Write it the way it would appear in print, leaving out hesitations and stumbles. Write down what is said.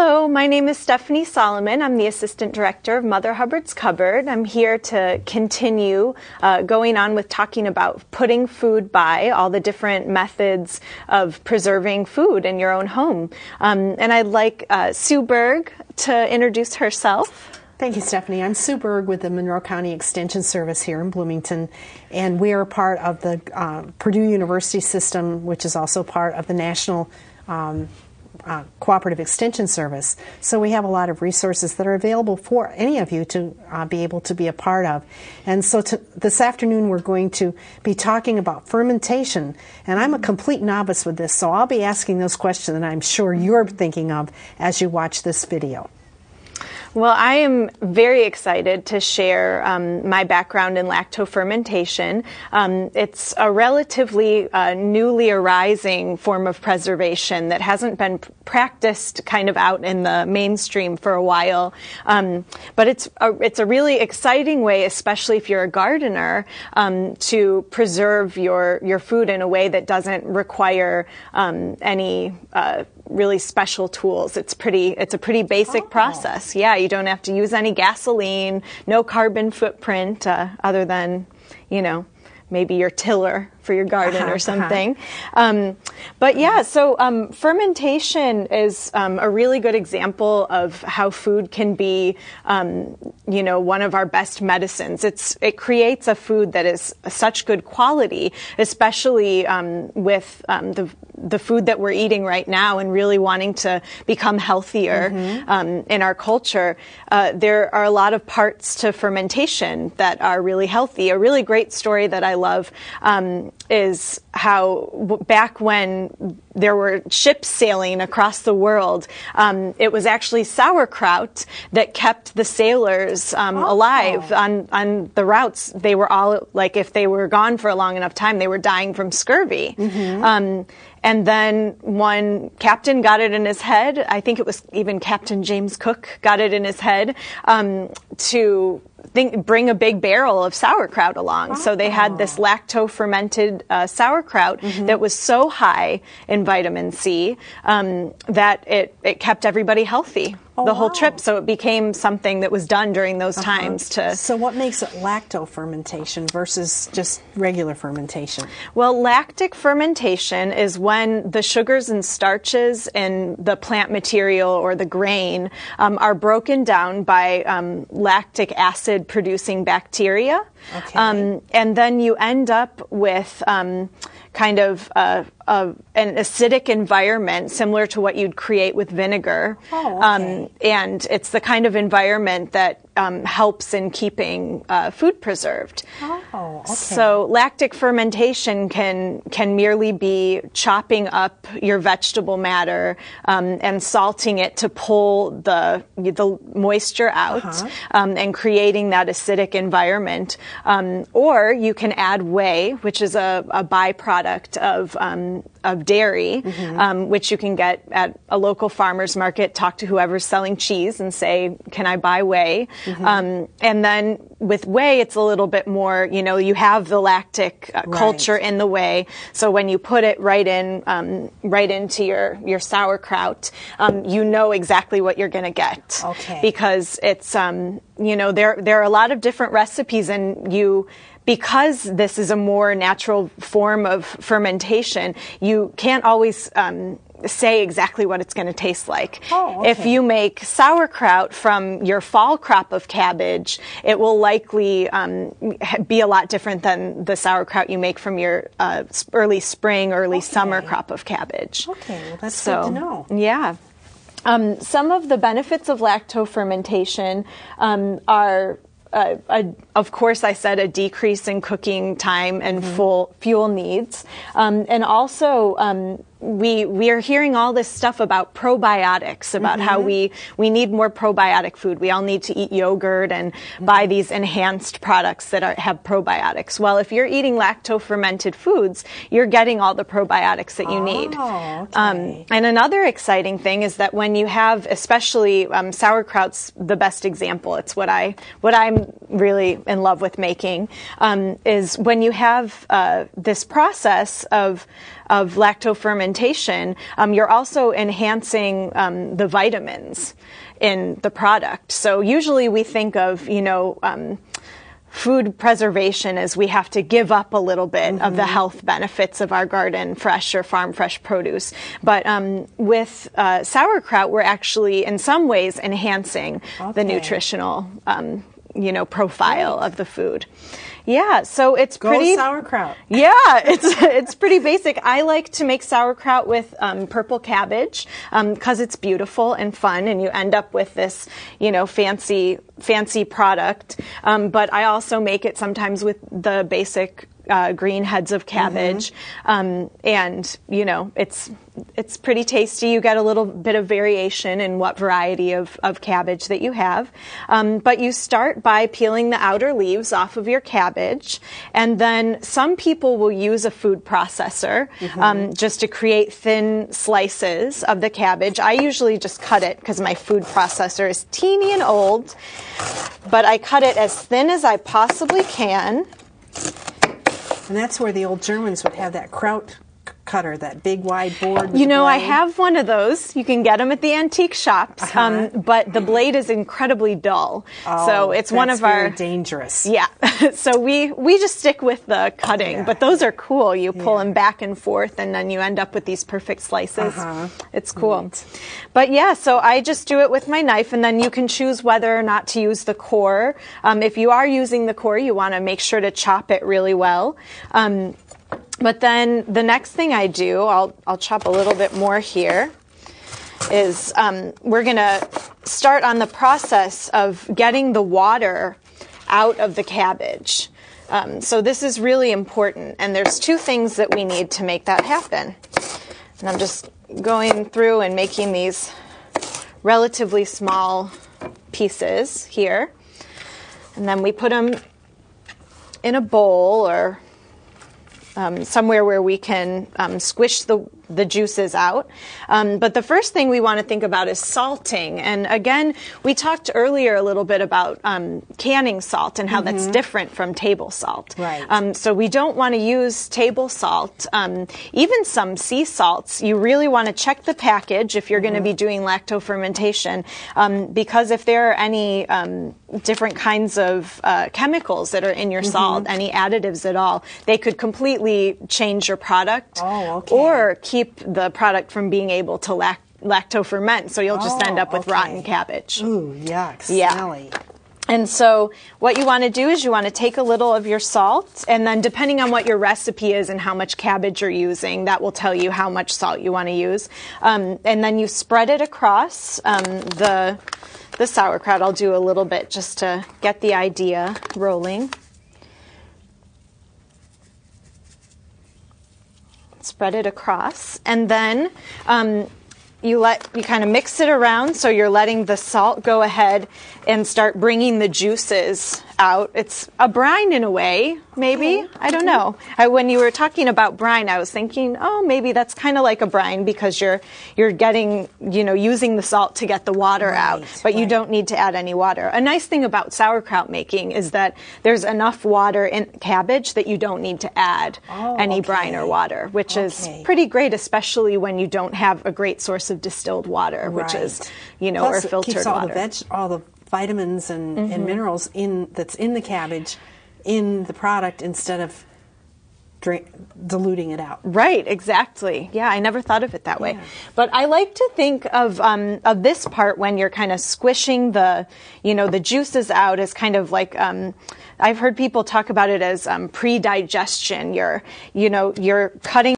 Hello, my name is Stephanie Solomon. I'm the Assistant Director of Mother Hubbard's Cupboard. I'm here to continue going on with talking about putting food by, all the different methods of preserving food in your own home. And I'd like Sue Berg to introduce herself. Thank you, Stephanie. I'm Sue Berg with the Monroe County Extension Service here in Bloomington, and we are part of the Purdue University system, which is also part of the National Cooperative Extension Service. So we have a lot of resources that are available for any of you to be able to be a part of. And so this afternoon we're going to be talking about fermentation. And I'm a complete novice with this, so I'll be asking those questions that I'm sure you're thinking of as you watch this video. Well, I am very excited to share my background in lactofermentation. It's a relatively newly arising form of preservation that hasn't been practiced kind of out in the mainstream for a while. But it's a really exciting way, especially if you're a gardener, to preserve your food in a way that doesn't require any really special tools. It's a pretty basic process. Yeah, you don't have to use any gasoline, no carbon footprint other than, maybe your tiller for your garden or something. But yeah, so fermentation is a really good example of how food can be, one of our best medicines. It creates a food that is such good quality, especially with the food that we're eating right now and really wanting to become healthier in our culture. There are a lot of parts to fermentation that are really healthy. A really great story that I love is how back when there were ships sailing across the world, it was actually sauerkraut that kept the sailors alive on the routes. They were all, like, if they were gone for a long enough time, they were dying from scurvy. And then one captain got it in his head, I think it was even Captain James Cook got it in his head, to bring a big barrel of sauerkraut along. So they had this lacto-fermented sauerkraut that was so high in vitamin C that it kept everybody healthy the whole trip. So it became something that was done during those times. So what makes it lacto-fermentation versus just regular fermentation? Well, lactic fermentation is when the sugars and starches in the plant material or the grain are broken down by lactic acid producing bacteria. And then you end up with kind of an acidic environment similar to what you'd create with vinegar. And it's the kind of environment that helps in keeping food preserved. So lactic fermentation can merely be chopping up your vegetable matter and salting it to pull the moisture out and creating that acidic environment. Or you can add whey, which is a byproduct of dairy, which you can get at a local farmer's market. Talk to whoever's selling cheese and say, can I buy whey? And then with whey, it's a little bit more, you have the lactic culture in the whey. So when you put it right into your sauerkraut, you know exactly what you're going to get. Because it's, there are a lot of different recipes, and because this is a more natural form of fermentation, you can't always say exactly what it's going to taste like. If you make sauerkraut from your fall crop of cabbage, it will likely be a lot different than the sauerkraut you make from your early spring, early summer crop of cabbage. Well, that's good to know. Yeah. Some of the benefits of lactofermentation are of course, I said a decrease in cooking time and fuel needs. And also, we are hearing all this stuff about probiotics, about how we need more probiotic food. We all need to eat yogurt and buy these enhanced products that have probiotics. Well, if you're eating lacto-fermented foods, you're getting all the probiotics that you need. And another exciting thing is that when you have, especially sauerkraut's the best example. It's what I'm really in love with making, is when you have this process of lactofermentation, you're also enhancing the vitamins in the product. So usually we think of, food preservation as we have to give up a little bit of the health benefits of our garden fresh or farm fresh produce. But with sauerkraut, we're actually in some ways enhancing the nutritional profile of the food. Yeah, so it's pretty sauerkraut. Yeah, it's pretty basic. I like to make sauerkraut with purple cabbage because it's beautiful and fun, and you end up with this, fancy product. But I also make it sometimes with the basic green heads of cabbage, and it's pretty tasty. You get a little bit of variation in what variety of cabbage that you have, but you start by peeling the outer leaves off of your cabbage, and then some people will use a food processor just to create thin slices of the cabbage. I usually just cut it because my food processor is teeny and old, but I cut it as thin as I possibly can. And that's where the old Germans would have that kraut cutter, that big wide board. I have one of those. You can get them at the antique shops, but the blade is incredibly dull. So it's one of our... That's very dangerous. Yeah. So we just stick with the cutting, but those are cool. You pull them back and forth, and then you end up with these perfect slices. It's cool. Neat. But yeah, so I just do it with my knife, and then you can choose whether or not to use the core. If you are using the core, you want to make sure to chop it really well. But then the next thing I do, I'll chop a little bit more here, is we're going to start on the process of getting the water out of the cabbage. So this is really important, and there's two things that we need to make that happen. And I'm just going through and making these relatively small pieces here. And then we put them in a bowl or somewhere where we can squish the juices out. But the first thing we want to think about is salting. And again, we talked earlier a little bit about canning salt and how that's different from table salt. Right. So we don't want to use table salt. Even some sea salts, you really want to check the package if you're going to be doing lactofermentation, because if there are any different kinds of chemicals that are in your salt, any additives at all, they could completely change your product or keep the product from being able to lactoferment. So you'll just end up with rotten cabbage. Ooh, yuck, smelly. And so what you want to do is you want to take a little of your salt, and then depending on what your recipe is and how much cabbage you're using, that will tell you how much salt you want to use. And then you spread it across the sauerkraut. I'll do a little bit just to get the idea rolling. Spread it across, and then you kind of mix it around, so you're letting the salt go ahead and start bringing the juices out. It's a brine in a way, maybe. I don't know. When you were talking about brine, I was thinking, maybe that's kind of like a brine because you're getting, using the salt to get the water out, but you don't need to add any water. A nice thing about sauerkraut making is that there's enough water in cabbage that you don't need to add any brine or water, which is pretty great, especially when you don't have a great source of distilled water, which is, Plus, or filtered it keeps water. all the vitamins and minerals that's in the cabbage in the product instead of diluting it out. Right, exactly. Yeah, I never thought of it that way. But I like to think of this part when you're kind of squishing the juices out as kind of like I've heard people talk about it as pre-digestion. You're cutting